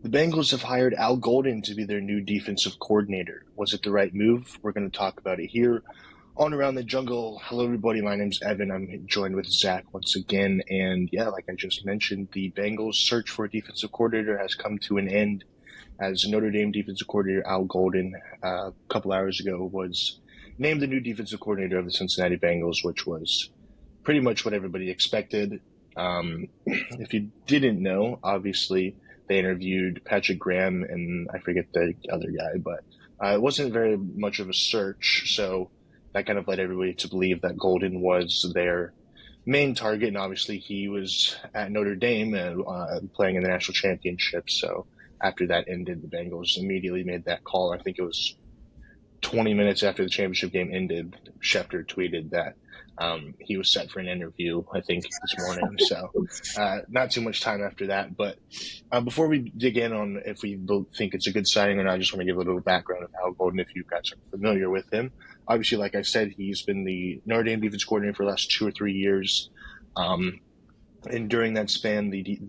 The Bengals have hired Al Golden to be their new defensive coordinator. Was it the right move? We're going to talk about it here on Around the Jungle. Hello, everybody. My name's Evan. I'm joined with Zach once again. And yeah, like I just mentioned, the Bengals' search for a defensive coordinator has come to an end as Notre Dame defensive coordinator Al Golden a couple hours ago was named the new defensive coordinator of the Cincinnati Bengals, which was pretty much what everybody expected. If you didn't know, obviously they interviewed Patrick Graham and I forget the other guy, but it wasn't very much of a search, so that kind of led everybody to believe that Golden was their main target, and obviously he was at Notre Dame and playing in the national championship. So after that ended, the Bengals immediately made that call. I think it was 20 minutes after the championship game ended. Schefter tweeted that he was set for an interview, I think, this morning. So not too much time after that. But before we dig in on if we think it's a good signing or not, I just want to give a little background of Al Golden if you guys are familiar with him. Obviously, like I said, he's been the Notre Dame defense coordinator for the last 2 or 3 years. And during that span, the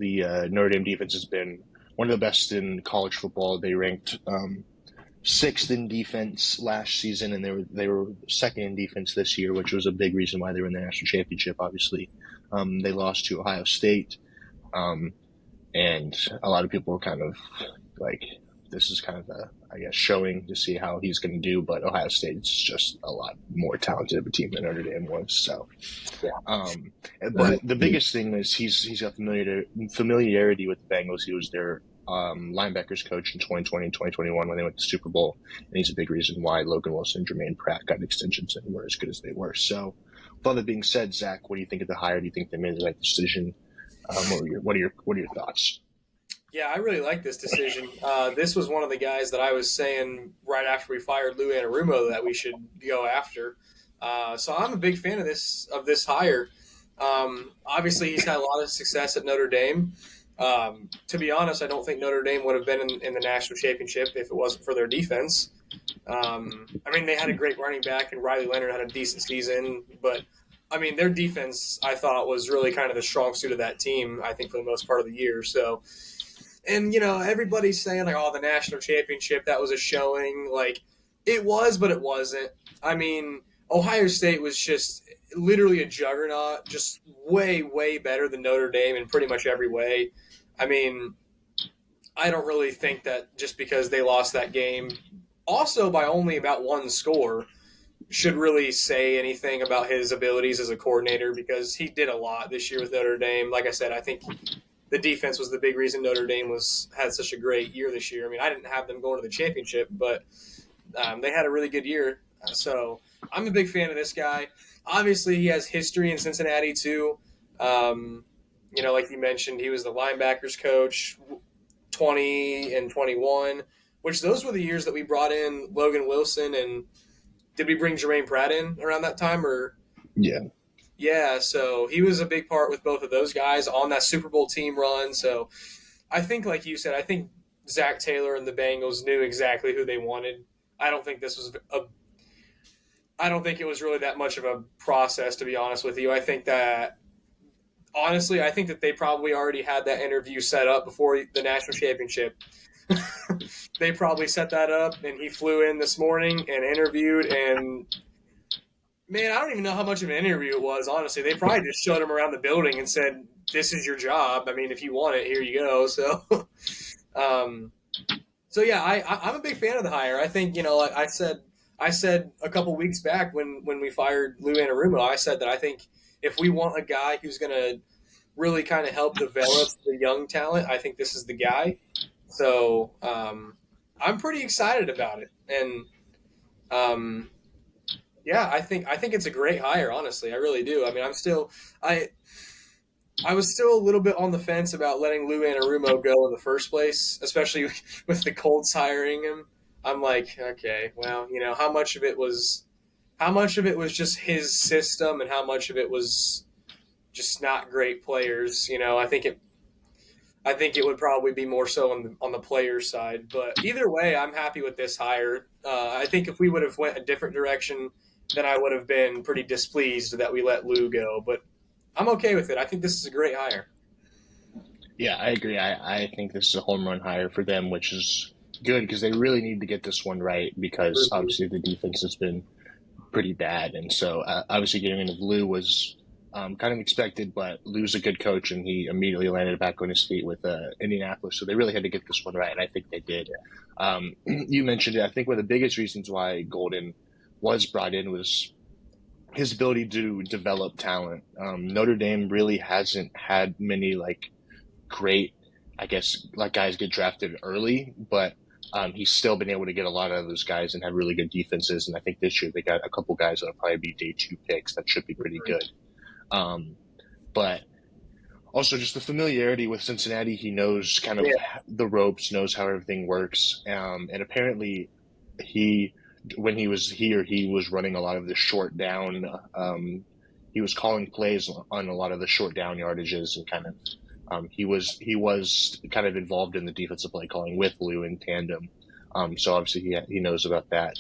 Notre Dame defense has been one of the best in college football. They ranked sixth in defense last season, and they were second in defense this year, which was a big reason why they were in the national championship. Obviously, they lost to Ohio State, and a lot of people were kind of like, this is kind of showing to see how he's going to do. But Ohio State's just a lot more talented of a team than Notre Dame was. So, but the biggest thing is he's got familiarity with the Bengals. He was their linebackers coach in 2020 and 2021 when they went to the Super Bowl, and he's a big reason why Logan Wilson and Jermaine Pratt got extensions and were as good as they were. So, with all that being said, Zach, what do you think of the hire? Do you think they made the right decision? What are your thoughts? Yeah, I really like this decision. This was one of the guys that I was saying right after we fired Lou Anarumo that we should go after. So I'm a big fan of this hire. Obviously, he's had a lot of success at Notre Dame. To be honest, I don't think Notre Dame would have been in the national championship if it wasn't for their defense. They had a great running back, and Riley Leonard had a decent season, but their defense, I thought, was really kind of the strong suit of that team, I think, for the most part of the year. So, and, everybody's saying, like, oh, the national championship, that was a showing. Like, it was, but it wasn't. Ohio State was just literally a juggernaut, just way, way better than Notre Dame in pretty much every way. I don't really think that just because they lost that game, also by only about one score, should really say anything about his abilities as a coordinator, because he did a lot this year with Notre Dame. Like I said, I think the defense was the big reason Notre Dame had such a great year this year. I didn't have them going to the championship, but they had a really good year. So I'm a big fan of this guy. Obviously, he has history in Cincinnati too. Like you mentioned, he was the linebackers coach 20 and 21, which those were the years that we brought in Logan Wilson. And did we bring Jermaine Pratt in around that time? Or Yeah. Yeah, so he was a big part with both of those guys on that Super Bowl team run. So I think, like you said, I think Zach Taylor and the Bengals knew exactly who they wanted. I don't think it was really that much of a process, to be honest with you. I think that they probably already had that interview set up before the national championship. They probably set that up, and he flew in this morning and interviewed, and man, I don't even know how much of an interview it was, honestly. They probably just showed him around the building and said, this is your job. If you want it, here you go. So, I'm a big fan of the hire. I think, like I said a couple weeks back when we fired Lou Anarumo, I said that I think if we want a guy who's going to really kind of help develop the young talent, I think this is the guy. So I'm pretty excited about it. And I think it's a great hire, honestly. I really do. I was still a little bit on the fence about letting Lou Anarumo go in the first place, especially with the Colts hiring him. I'm like, okay, well, how much of it was just his system and how much of it was just not great players. I think it would probably be more so on the player side. But either way, I'm happy with this hire. I think if we would have went a different direction, then I would have been pretty displeased that we let Lou go. But I'm okay with it. I think this is a great hire. Yeah, I agree. I think this is a home run hire for them, which is good because they really need to get this one right because Mhm. obviously the defense has been pretty bad. And so obviously getting rid of Lou was kind of expected, but Lou's a good coach and he immediately landed back on his feet with Indianapolis. So they really had to get this one right, and I think they did. You mentioned it. I think one of the biggest reasons why Golden was brought in was his ability to develop talent. Notre Dame really hasn't had many like great, I guess, like guys get drafted early, but he's still been able to get a lot of those guys and have really good defenses. And I think this year they got a couple guys that'll probably be day two picks that should be pretty good. Um, but also just the familiarity with Cincinnati, he knows kind of Yeah, the ropes, knows how everything works, and apparently he when he was here, he was running a lot of the short down. He was calling plays on a lot of the short down yardages and kind of he was kind of involved in the defensive play calling with Lou in tandem. So obviously he knows about that.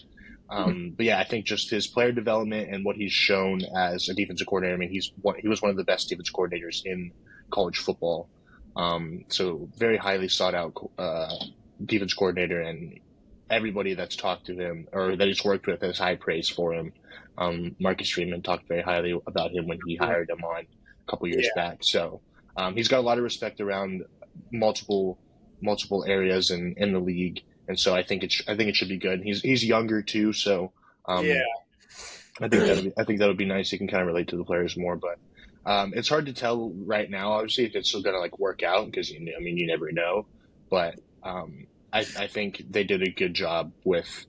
But yeah, I think just his player development and what he's shown as a defensive coordinator. I mean, he was one of the best defensive coordinators in college football. So very highly sought out defense coordinator, and everybody that's talked to him or that he's worked with has high praise for him. Marcus Freeman talked very highly about him when he hired him on a couple years yeah, back. So he's got a lot of respect around multiple multiple areas in the league, and so I think it should be good. He's younger too, so yeah. um, I think that'll be nice. He can kind of relate to the players more, but it's hard to tell right now. Obviously, if it's still gonna like work out because I mean you never know, but I think they did a good job with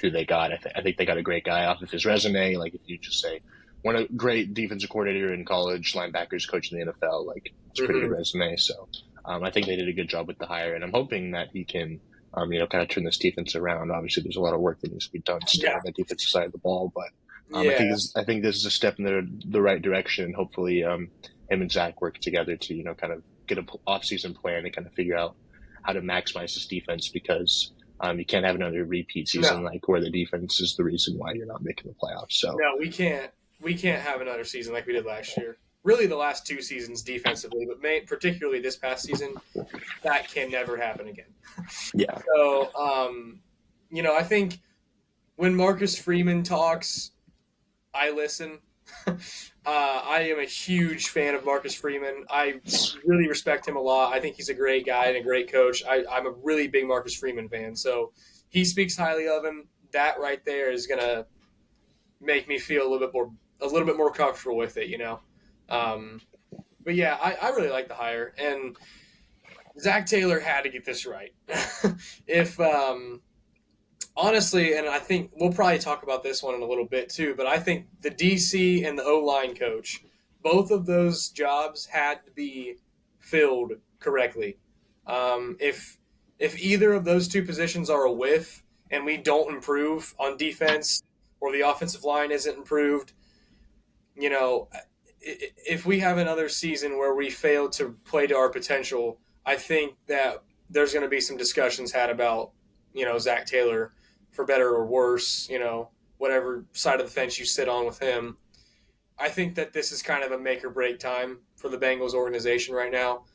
who they got. I think they got a great guy off of his resume. Like if you just say one a great defensive coordinator in college, linebackers coach in the NFL, like it's a pretty good Hmm. resume. So I think they did a good job with the hire, and I'm hoping that he can. Kind of turn this defense around. Obviously, there's a lot of work that needs to be done still Yeah, on the defensive side of the ball, but yeah. I think this is a step in the right direction. Hopefully, him and Zach work together to kind of get an off season plan and kind of figure out how to maximize this defense because you can't have another repeat No, season like where the defense is the reason why you're not making the playoffs. So no, we can't. We can't have another season like we did last year. Really, the last two seasons defensively, but particularly this past season, that can never happen again. yeah, So, I think when Marcus Freeman talks, I listen. I am a huge fan of Marcus Freeman. I really respect him a lot. I think he's a great guy and a great coach. I'm a really big Marcus Freeman fan. So he speaks highly of him. That right there is gonna make me feel a little bit more comfortable with it. Um, but yeah, I really like the hire, and Zach Taylor had to get this right. if Honestly, and I think we'll probably talk about this one in a little bit too, but I think the DC and the O line coach, both of those jobs had to be filled correctly. If either of those two positions are a whiff and we don't improve on defense or the offensive line isn't improved, you know, if we have another season where we fail to play to our potential, I think that there's going to be some discussions had about, Zach Taylor for better or worse, whatever side of the fence you sit on with him. I think that this is kind of a make or break time for the Bengals organization right now.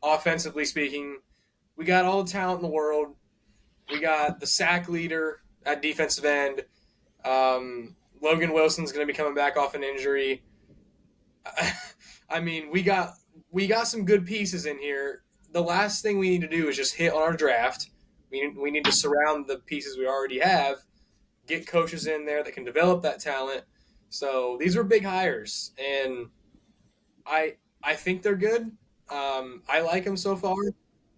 Offensively speaking, we got all the talent in the world. We got the sack leader at defensive end. Logan Wilson's going to be coming back off an injury. I mean, we got some good pieces in here. The last thing we need to do is just hit on our draft. We need to surround the pieces we already have, get coaches in there that can develop that talent. So these are big hires, and I think they're good. I like them so far,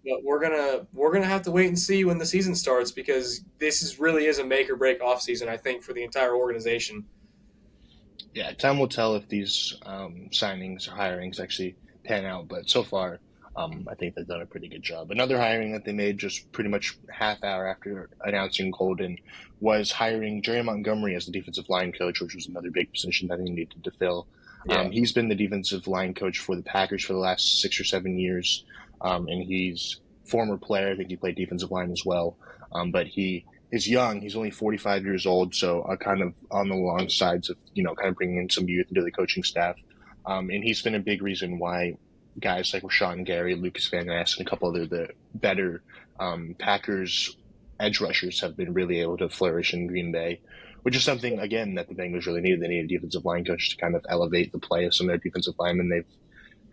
but we're gonna have to wait and see when the season starts because really is a make or break off season. I think for the entire organization. yeah, time will tell if these signings or hirings actually pan out. But so far, I think they've done a pretty good job. Another hiring that they made just pretty much half hour after announcing Golden was hiring Jerry Montgomery as the defensive line coach, which was another big position that he needed to fill. Yeah, He's been the defensive line coach for the Packers for the last 6 or 7 years, and he's former player. I think he played defensive line as well, but he is young. He's only 45 years old, so kind of on the long sides of kind of bringing in some youth into the coaching staff. And he's been a big reason why guys like Rashawn Gary, Lucas Van Ness, and a couple other the better Packers edge rushers have been really able to flourish in Green Bay, which is something again that the Bengals really needed. They need a defensive line coach to kind of elevate the play of some of their defensive linemen. They've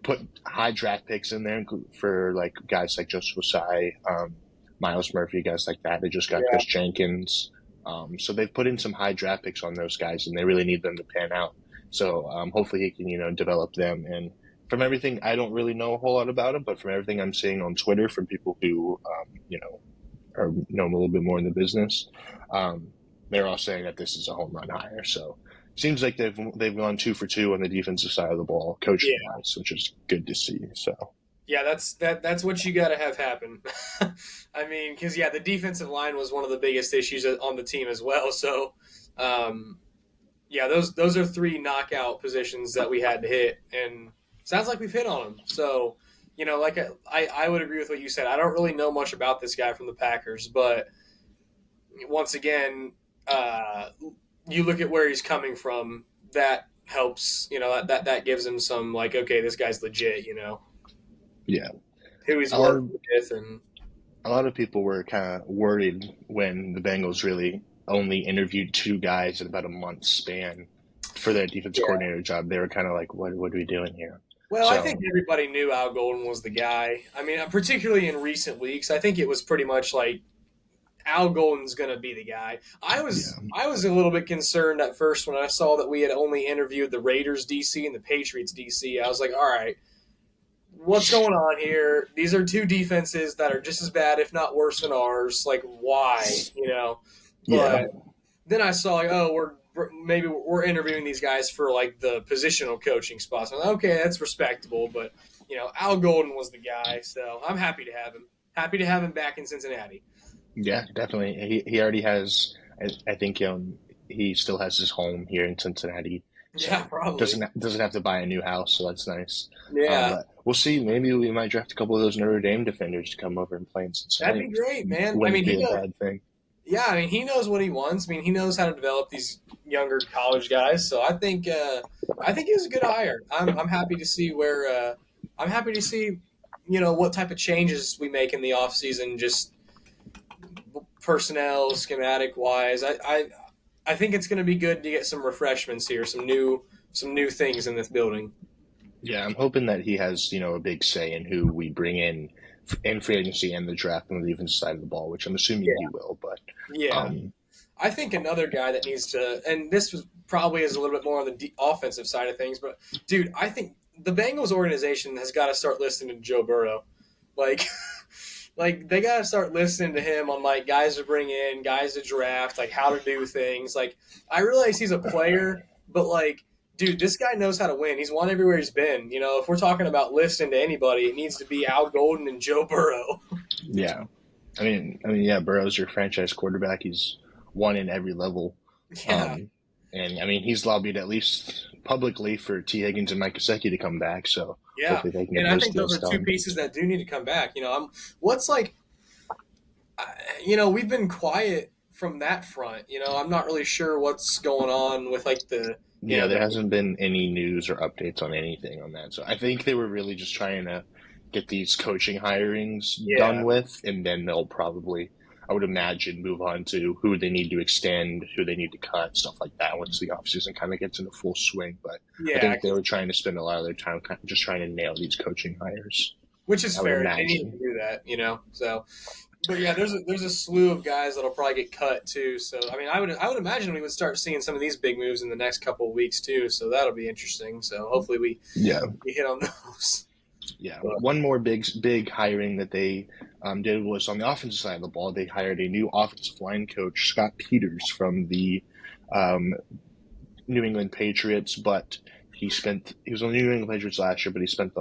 put high draft picks in there for like guys like Joseph Osai, Miles Murphy, guys like that. They just got Yeah. Chris Jenkins. So they've put in some high draft picks on those guys, and they really need them to pan out. So hopefully he can, develop them. And from everything, I don't really know a whole lot about him, but from everything I'm seeing on Twitter from people who, or know a little bit more in the business, they're all saying that this is a home run hire. So seems like they've gone 2 for 2 on the defensive side of the ball, coaching Yeah. wise, which is good to see. So Yeah, that's what you got to have happen. I mean, because the defensive line was one of the biggest issues on the team as well. So, those are 3 knockout positions that we had to hit, and sounds like we've hit on them. So, like I would agree with what you said. I don't really know much about this guy from the Packers, but once again, you look at where he's coming from. That helps. That gives him some like, okay, this guy's legit. yeah, Who he's a lot of working with, and a lot of people were kind of worried when the Bengals really only interviewed 2 guys in about a month span for their defense yeah. coordinator job. They were kind of like, what are we doing here? Well, I think So everybody knew Al Golden was the guy. I mean, particularly in recent weeks, I think it was pretty much like Al Golden's going to be the guy. I was yeah, I was a little bit concerned at first when I saw that we had only interviewed the Raiders DC and the Patriots DC. I was like, all right, what's going on here? These are 2 defenses that are just as bad, if not worse, than ours. Like, why? yeah, But then I saw like, oh, we're interviewing these guys for like the positional coaching spots. I'm like, okay, that's respectable, but Al Golden was the guy, so I'm happy to have him. Happy to have him back in Cincinnati. yeah, definitely. He already has. I think he still has his home here in Cincinnati, Yeah, so probably. doesn't have to buy a new house. So that's nice. Yeah, But we'll see. Maybe we might draft a couple of those Notre Dame defenders to come over and play in that'd Cincinnati. be great, man. I Wouldn't mean, be a bad thing. he knows what he wants. I mean, he knows how to develop these younger college guys. So I think he was a good hire. I'm happy to see I'm happy to see what type of changes we make in the offseason, just personnel, schematic wise. I think it's going to be good to get some refreshments here, some new things in this building. Yeah, I'm hoping that he has, a big say in who we bring in free agency and the draft on the defensive side of the ball, which I'm assuming he will. But Yeah, um, I think another guy that needs to, and this was probably is a little bit more on the offensive side of things, but dude, I think the Bengals organization has got to start listening to Joe Burrow, like, like they got to start listening to him on like guys to bring in, guys to draft, like how to do things. Like, I realize he's a player, but like, dude, this guy knows how to win. He's won everywhere he's been. If we're talking about listening to anybody, it needs to be Al Golden and Joe Burrow. yeah, yeah, Burrow's your franchise quarterback. He's won in every level. Yeah, And he's lobbied at least publicly for T. Higgins and Mike Gesicki to come back. So yeah, hopefully they can and get I those think those deals are 2 done. pieces that do need to come back. I'm what's like, we've been quiet from that front. I'm not really sure what's going on with like the Yeah, there hasn't been any news or updates on anything on that. So I think they were really just trying to get these coaching hirings yeah, done with, and then they'll probably, I would imagine, move on to who they need to extend, who they need to cut, stuff like that once the offseason kind of gets into full swing. But I yeah, think they were trying to spend a lot of their time kind of just trying to nail these coaching hires. which is I would fair. They need to imagine. do that. So, but yeah, there's a slew of guys that'll probably get cut too. So I mean, I would imagine we would start seeing some of these big moves in the next couple of weeks too. So that'll be interesting. So hopefully Yeah. we hit on those. Yeah, But, one more big hiring that they did was on the offensive side of the ball. They hired a new offensive line coach, Scott Peters, from the um, New England Patriots. But he was on the New England Patriots last year, but he spent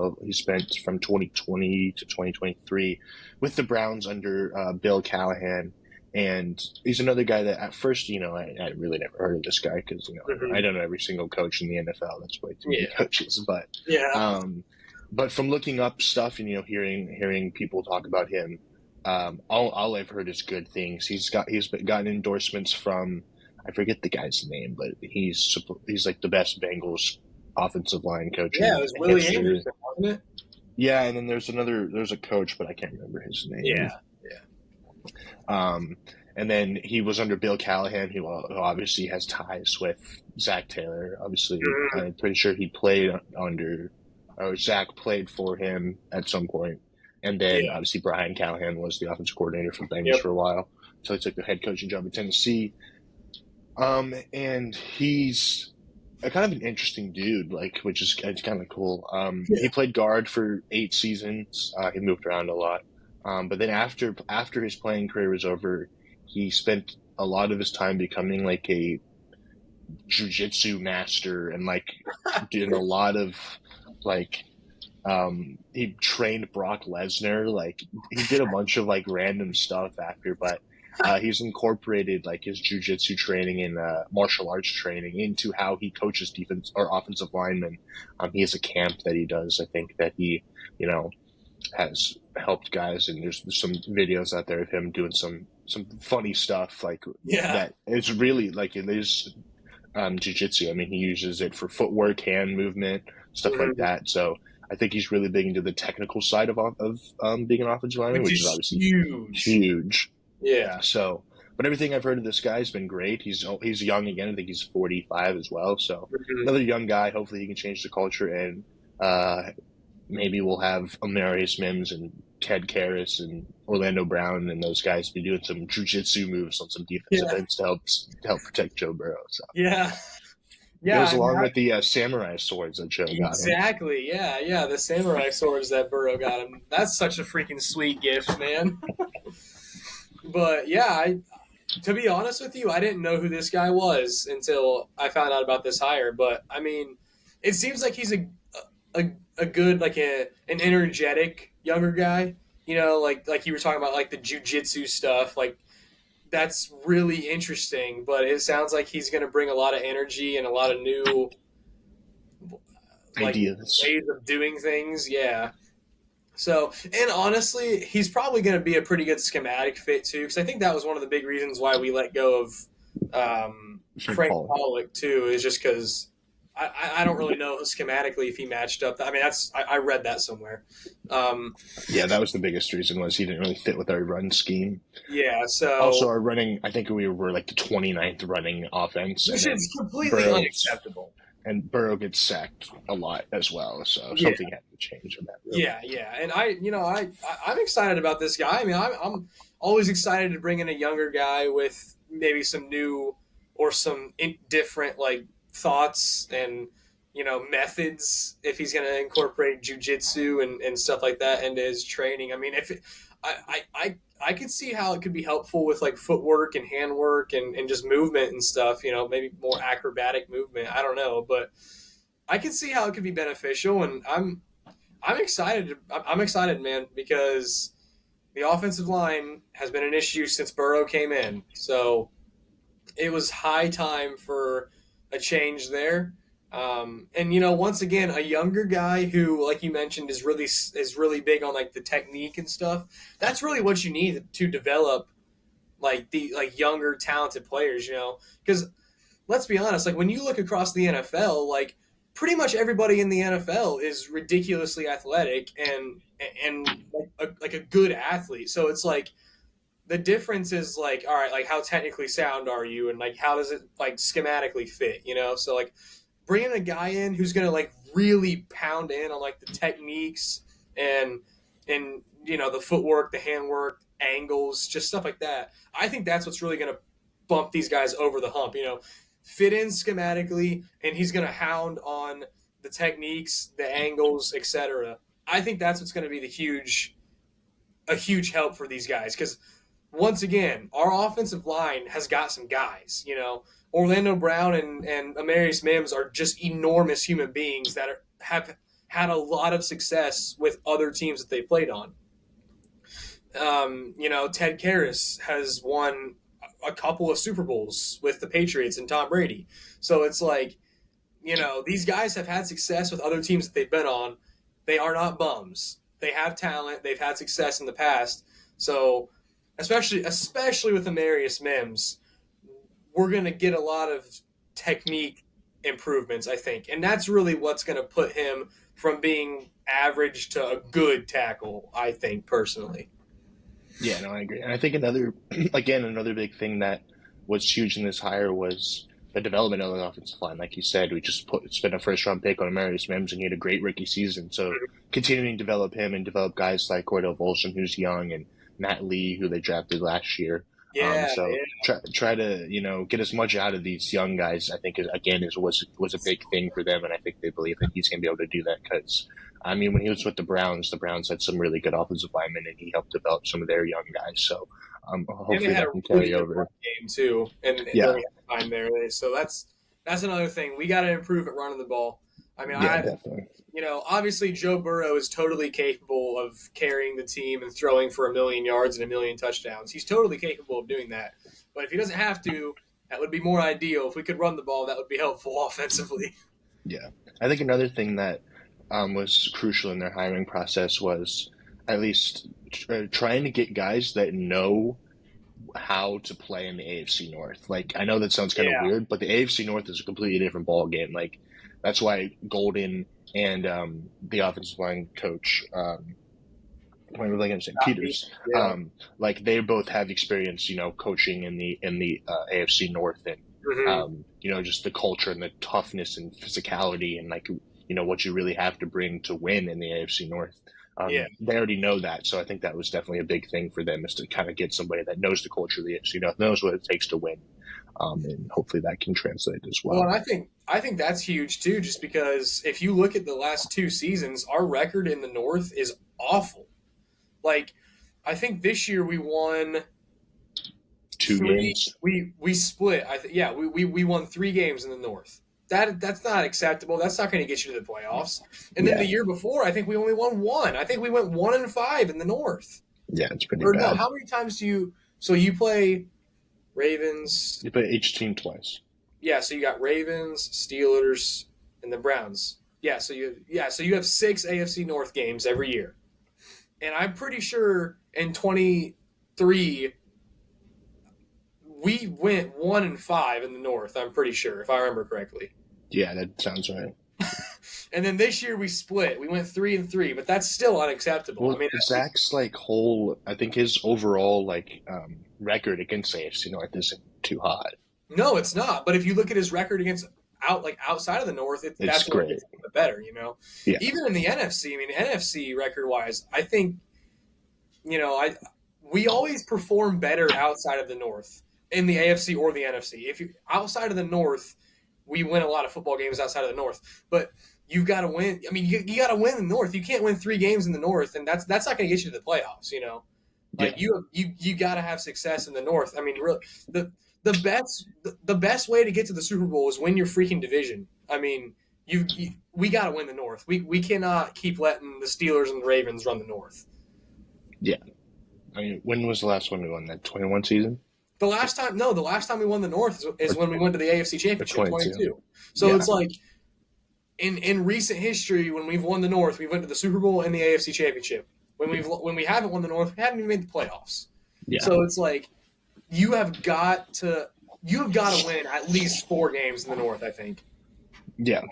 from 2020 to 2023 with the Browns under Bill Callahan. And he's another guy that at first, I really never heard of this guy because, mhm. I don't know every single coach in the NFL. That's way too many Yeah, coaches. yeah, But from looking up stuff and hearing people talk about him, all I've heard is good things. He's gotten endorsements from, I forget the guy's name, but he's like the best Bengals offensive line coach yeah. It in was Willie history. Anderson, wasn't it? Yeah, and then there's a coach, but I can't remember his Yeah, name. yeah, Um, and then he was under Bill Callahan, who obviously has ties with Zach Taylor. Obviously, Mhm. I'm pretty sure he played under, or Zach played for him at some point. And then yeah, obviously Brian Callahan was the offensive coordinator for the Bengals yep. for a while. So he took the head coaching job in Tennessee. And he's a kind of an interesting dude, like, which is it's kind of cool. He Yeah. played guard for 8 seasons. He moved around a lot. But then after his playing career was over, he spent a lot of his time becoming like a jujitsu master and like doing a lot of like he trained Brock Lesnar. Like he did a bunch of like random stuff after, but he's incorporated like his jujitsu training and martial arts training into how he coaches defense or offensive linemen. He has a camp that he does. I think that he, you know, has helped guys, and there's some videos out there of him doing some funny stuff like Yeah. that. It's really like it is jujitsu. I mean, he uses it for footwork, hand movement, stuff like Mhm. that. So I think he's really big into the technical side of being an offensive lineman, Which which is is obviously huge. huge. Yeah. So, but everything I've heard of this guy has been great. He's young again. I think he's 45 as well. So Mhm. another young guy. Hopefully, he can change the culture, and uh, maybe we'll have Amarius Mims and Ted Karras and Orlando Brown and those guys be doing some jujitsu moves on some defensive Yeah. ends to help protect Joe Burrow. So Yeah. Yeah. goes I mean, along with the samurai swords that Joe got him. exactly. Yeah. Yeah. The samurai swords that Burrow got him. That's such a freaking sweet gift, man. But yeah, to be honest with you, I didn't know who this guy was until I found out about this hire. But I mean, it seems like he's a good like an energetic younger guy. You know, like you were talking about like the jujitsu stuff. Like that's really interesting. But it sounds like he's going to bring a lot of energy and a lot of new like Ideas. ways of doing things. Yeah. So, and honestly, he's probably going to be a pretty good schematic fit too, because I think that was one of the big reasons why we let go of Frank Frank Paul. Pollock too, is just because I don't really know schematically if he matched up. I mean, I read that somewhere. Um, Yeah, that was the biggest reason was he didn't really fit with our run scheme. yeah, Also, so our running, I think we were like the 29th running offense, and which then is completely Burrow's unacceptable. and Burrow gets sacked a lot as well. So Yeah, something had to change in that room. yeah, yeah, and I'm excited about this guy. I mean, I'm always excited to bring in a younger guy with maybe some new or some different like thoughts and methods if he's going to incorporate jujitsu and stuff like that into his training. I mean, if it, I could see how it could be helpful with like footwork and handwork and just movement and stuff. Maybe more acrobatic movement. I don't know, but I can see how it could be beneficial, and I'm excited. I'm excited, man, because the offensive line has been an issue since Burrow came in. So it was high time for a change there. And once again, a younger guy who, like you mentioned, is really big on like the technique and stuff. That's really what you need to develop like the like younger talented players. Because let's be honest, like when you look across the NFL, like pretty much everybody in the NFL is ridiculously athletic and like a good athlete. So it's like the difference is like, all right, like how technically sound are you, and like how does it like schematically fit? So like bringing a guy in who's gonna like really pound in on like the techniques and the footwork, the handwork, angles, just stuff like that. I think that's what's really gonna bump these guys over the hump. Fit in schematically, and he's gonna hound on the techniques, the angles, etc. I think that's what's going to be a huge help for these guys because once again, our offensive line has got some guys. Orlando Brown and Amarius Mims are just enormous human beings that have had a lot of success with other teams that they played on. Ted Karras has won a couple of Super Bowls with the Patriots and Tom Brady. So it's like, these guys have had success with other teams that they've been on. They are not bums. They have talent. They've had success in the past. So, especially with Amarius Mims, we're going to get a lot of technique improvements, I think. And that's really what's going to put him from being average to a good tackle, I think, personally. Yeah, no, I agree. And I think another big thing that was huge in this hire was the development of the offensive line. Like you said, we just spent a first round pick on Emeritus Mims, and he had a great rookie season. So continuing to develop him and develop guys like Cordell Volson, who's young, and Matt Lee, who they drafted last year. Yeah, So yeah. try to get as much out of these young guys. I think again was a big thing for them, and I think they believe that he's going to be able to do that because I mean, when he was with the Browns had some really good offensive linemen, and he helped develop some of their young guys. So And they hopefully had that a can really carry good run over. game too, and Yeah, during that time there. So that's another thing. We got to improve at running the ball. I mean, yeah, definitely. obviously Joe Burrow is totally capable of carrying the team and throwing for 1,000,000 yards and 1,000,000 touchdowns. He's totally capable of doing that. But if he doesn't have to, that would be more ideal. If we could run the ball, that would be helpful offensively. Yeah, I think another thing that was crucial in their hiring process was at least trying to get guys that know how to play in the AFC North. Like I know that sounds kind of Yeah, weird, but the AFC North is a completely different ball game. Like that's why Golden and the offensive line coach, what am I going to say, Peters, yeah. like they both have experience, coaching in the AFC North and Hmm. just the culture and the toughness and physicality and like what you really have to bring to win in the AFC North. Yeah. They already know that, so I think that was definitely a big thing for them is to kind of get somebody that knows the culture of the AFC North, knows what it takes to win, and hopefully that can translate as Well, well. and I think that's huge too, just because if you look at the last two seasons, our record in the North is awful. Like, I think this year we won Two three. games, We split. Yeah, we won 3 games in the North. That's not acceptable. That's not going to get you to the playoffs. And then the yeah, year before, I think we only won one. I think we went 1-5 in the North. yeah, it's pretty Or no, bad. how many times do you? So you play Ravens. You play each team twice. Yeah, so you got Ravens, Steelers, and the Browns. So you have 6 AFC North games every year. And I'm pretty sure in 23 we went 1-5 in the North. I'm pretty sure, if I remember correctly. Yeah, that sounds right. And then this year we split. We went 3-3, but that's still unacceptable. I Well, mean, Zach's like whole, I think his overall like record against AFC North isn't too hot. no, it's not. But if you look at his record against outside of the North, It's that's where it great. gets a little bit better. Yeah, Even in the NFC. I mean, NFC record wise, I think I we always perform better outside of the North in the AFC or the NFC. If you outside of the North, we win a lot of football games outside of the North, but you've got to win. I mean, you got to win in the North. You can't win 3 games in the North, and that's not going to get you to the playoffs. yeah, Like you got to have success in the North. I mean, really, the best way to get to the Super Bowl is win your freaking division. I mean, we got to win the North. We cannot keep letting the Steelers and the Ravens run the North. yeah. I mean, when was the last one we won? That 21 season The last time we won the North is or, when we went to the AFC or Championship, 22? 22. So Yeah, it's like in recent history, when we've won the North, we went to the Super Bowl and the AFC Championship. When we haven't won the North, we haven't even made the playoffs. yeah, So it's like you have got to win at least 4 games in the North. I think. yeah.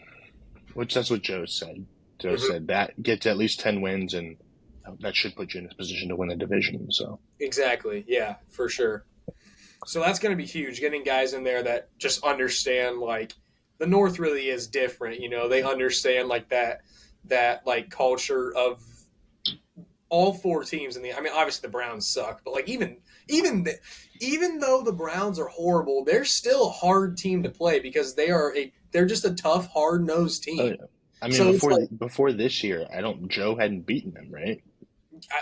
Which that's what Joe said. Joe Mm-hmm. said that get to at least 10 wins, and that should put you in a position to win the division. So Exactly. Yeah, for sure. So that's going to be huge. Getting guys in there that just understand like the North really is different. They understand like that like culture of all 4 teams in the. I mean, obviously the Browns suck, but like even though the Browns are horrible, they're still a hard team to play because they're just a tough, hard nosed oh team. yeah. I mean, So it's like before this year, I don't. Joe hadn't beaten them, right?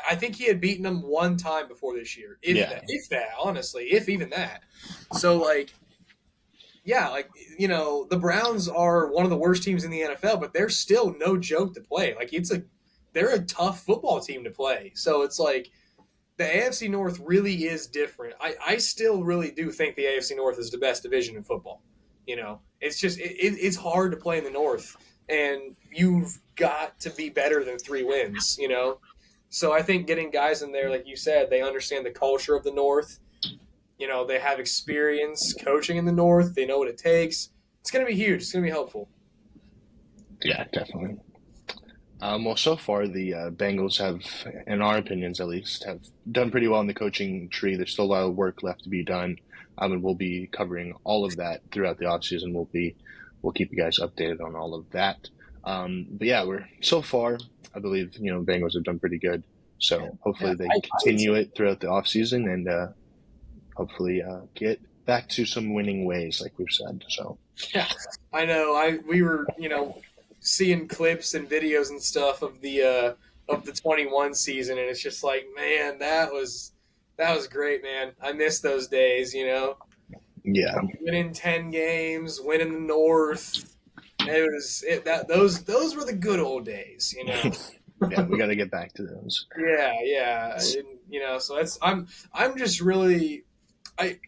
I think he had beaten them one time before this year, Yeah, if that, honestly, if even that. So like, yeah, like the Browns are one of the worst teams in the NFL, but they're still no joke to play. Like they're a tough football team to play. So it's like the AFC North really is different. I still really do think the AFC North is the best division in football. It's just it's hard to play in the North, and you've got to be better than 3 wins. So I think getting guys in there, like you said, they understand the culture of the North. They have experience coaching in the North. They know what it takes. It's going to be huge. It's going to be helpful. yeah, definitely. Well, so far the Bengals have, in our opinions at least, have done pretty well in the coaching tree. There's still a lot of work left to be done, and we'll be covering all of that throughout the offseason. We'll keep you guys updated on all of that. But yeah, we're so far, I believe Bengals have done pretty good. Yeah, So yeah, hopefully they I would. continue it throughout the offseason and hopefully get back to some winning ways, like we've said. So Yeah, I know. We were seeing clips and videos and stuff of the 21 season, and it's just like, man, that was great, man. I miss those days. yeah, Winning 10 games, winning the North. It was it that those were the good old days. yeah, we got to get back to those. Yeah, yeah. And, so I'm just really I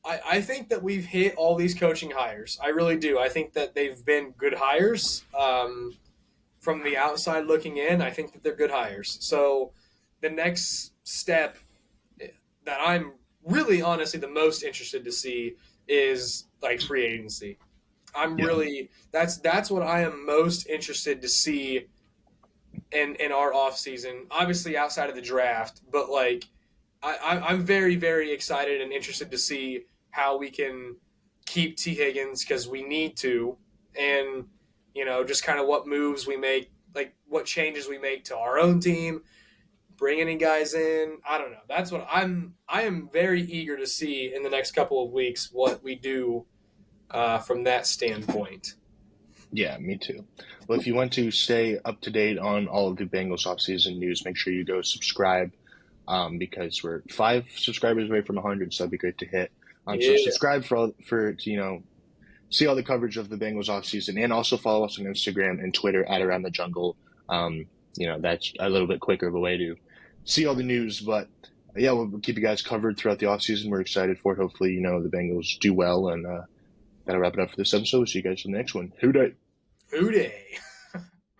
I think that we've hit all these coaching hires. I really do. I think that they've been good hires. From the outside looking in, I think that they're good hires. So the next step that I'm really honestly the most interested to see is like free agency. I'm Yeah, really that's what I am most interested to see in our off season. Obviously outside of the draft, but like I'm very very excited and interested to see how we can keep T Higgins because we need to, and just kind of what moves we make, like what changes we make to our own team, bring any guys in. I don't know. That's what I am very eager to see in the next couple of weeks what we do from that standpoint. yeah, me too. Well, if you want to stay up to date on all of the Bengals offseason news, make sure you go subscribe because we're 5 subscribers away from 100, so that'd be great to hit. So Yeah, subscribe for see all the coverage of the Bengals offseason and also follow us on Instagram and Twitter at Around the Jungle. That's a little bit quicker of a way to see all the news, but yeah, we'll keep you guys covered throughout the offseason. We're excited for it. Hopefully, the Bengals do well, and that'll wrap it up for this episode. We'll see you guys for the next one. Who Dey? Hoo day.